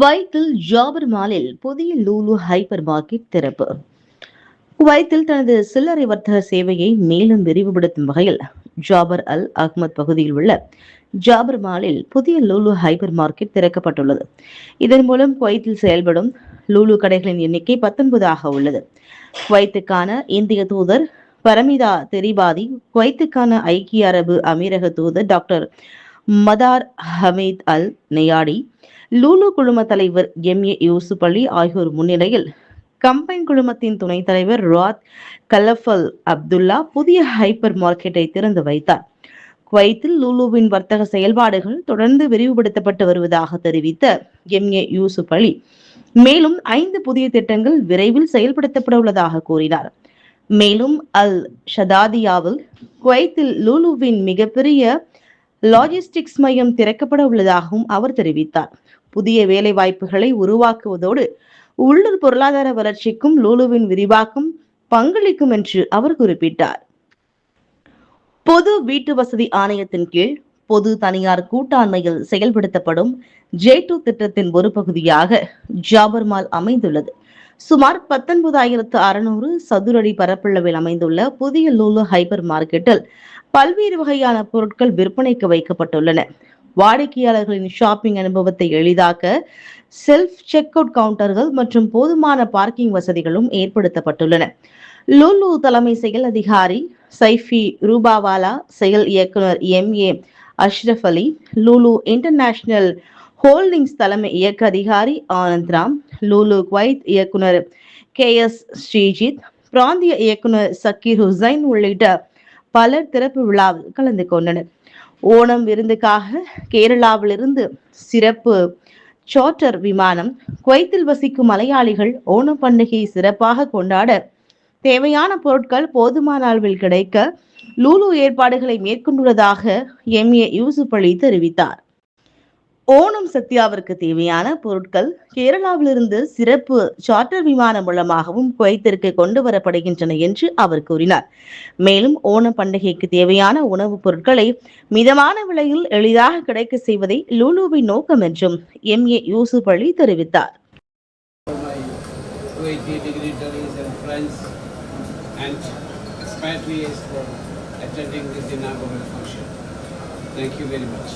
குவைத்தில் ஜாபர் மாலில் புதிய லூலு ஹைப்பர் மார்க்கெட் திறப்பு. குவைத்தில் தனது சில்லறை வர்த்தக சேவையை மேலும் விரிவுபடுத்தும் வகையில் ஜாபர் அல் அஹ்மத் பகுதியில் உள்ள ஜாபர் மாலில் புதிய லூலு ஹைப்பர் மார்க்கெட் திறக்கப்பட்டுள்ளது. இதன் மூலம் குவைத்தில் செயல்படும் லூலு கடைகளின் எண்ணிக்கை 19 உள்ளது. குவைத்துக்கான இந்திய தூதர் பரமிதா தெரிபாதி, குவைத்துக்கான ஐக்கிய அரபு அமீரக தூதர் doctor மதார் Hamid Al Neyadi, Lulu குழும தலைவர் எம்.ஏ. யூசுப் அலி ஆகியோர் முன்னிலையில் கம்பைன் குழுமத்தின் துணைத் தலைவர் ராத் கலஃபல் அப்துல்லா புதிய ஹைப்பர் மார்க்கெட்டை திறந்து வைத்தார். குவைத்தில் லூலுவின் வர்த்தக செயல்பாடுகள் தொடர்ந்து விரிவுபடுத்தப்பட்டு வருவதாக தெரிவித்த எம்.ஏ. யூசுப் அலி, மேலும் 5 புதிய திட்டங்கள் விரைவில் செயல்படுத்தப்பட உள்ளதாக கூறினார். மேலும் அல் ஷதாதியாவில் குவைத்தில் லூலுவின் மிகப்பெரிய லாஜிஸ்டிக்ஸ் மையம் திறக்கப்பட உள்ளதாகவும் அவர் தெரிவித்தார். புதிய வேலைவாய்ப்புகளை உருவாக்குவதோடு உள்ளூர் பொருளாதார வளர்ச்சிக்கும் லூலுவின் விரிவாக்கம் பங்களிக்கும் என்று அவர் குறிப்பிட்டார். பொது வீட்டு வசதி ஆணையத்தின் கீழ் பொது தனியார் கூட்டாண்மையில் செயல்படுத்தப்படும் J2 திட்டத்தின் ஒரு பகுதியாக ஜாபர் மால் அமைந்துள்ளது. சுமார் 19,600 சதுரடி பரப்பளவில் அமைந்துள்ள புதிய லூலு ஹைப்பர் மார்க்கெட்டில் பல்வேறு வகையான பொருட்கள் விற்பனைக்கு வைக்கப்பட்டுள்ளன. வாடிக்கையாளர்களின் ஷாப்பிங் அனுபவத்தை எளிதாக்க செல்ஃப் செக் அவுட் கவுண்டர்கள் மற்றும் போதுமான பார்க்கிங் வசதிகளும் ஏற்படுத்தப்பட்டுள்ளன. லூலு தலைமை செயல் அதிகாரி சைஃபி ரூபாவாலா, செயல் இயக்குனர் எம்.ஏ. அஷ்ரஃப் அலி, லூலு இன்டர்நேஷனல் ஹோல்டிங்ஸ் தலைமை இயக்க அதிகாரி ஆனந்த் ராம், லூலு குவைத் இயக்குனர் K.S. ஸ்ரீஜித், பிராந்திய இயக்குனர் சக்கீர் ஹுசைன் உள்ளிட்ட பலர் திறப்பு விழாவில் கலந்து கொண்டனர். ஓணம் விருந்துக்காக கேரளாவிலிருந்து சிறப்பு சார்ட்டர் விமானம் குவைத்தில் வசிக்கும் மலையாளிகள் ஓணம் பண்டிகையை சிறப்பாக கொண்டாட தேவையான பொருட்கள் போதுமான அளவில் கிடைக்க லூலு ஏற்பாடுகளை மேற்கொண்டுள்ளதாக எம்.ஏ. யூசுப் அலி தெரிவித்தார். ஓணம் சத்யாவிற்கு தேவையான பொருட்கள் கேரளாவிலிருந்து சிறப்பு சார்ட்டர் விமானம் மூலமாகவும் குவைத்திற்கு கொண்டு வரப்படுகின்றன என்று அவர் கூறினார். மேலும் ஓணம் பண்டிகைக்கு தேவையான உணவுப் பொருட்களை மிதமான விலையில் எளிதாக கிடைக்க செய்வதை லூலுவின் நோக்கம் என்றும் எம்.ஏ. யூசுப் அலி தெரிவித்தார். Attending this inaugural function. Thank you very much.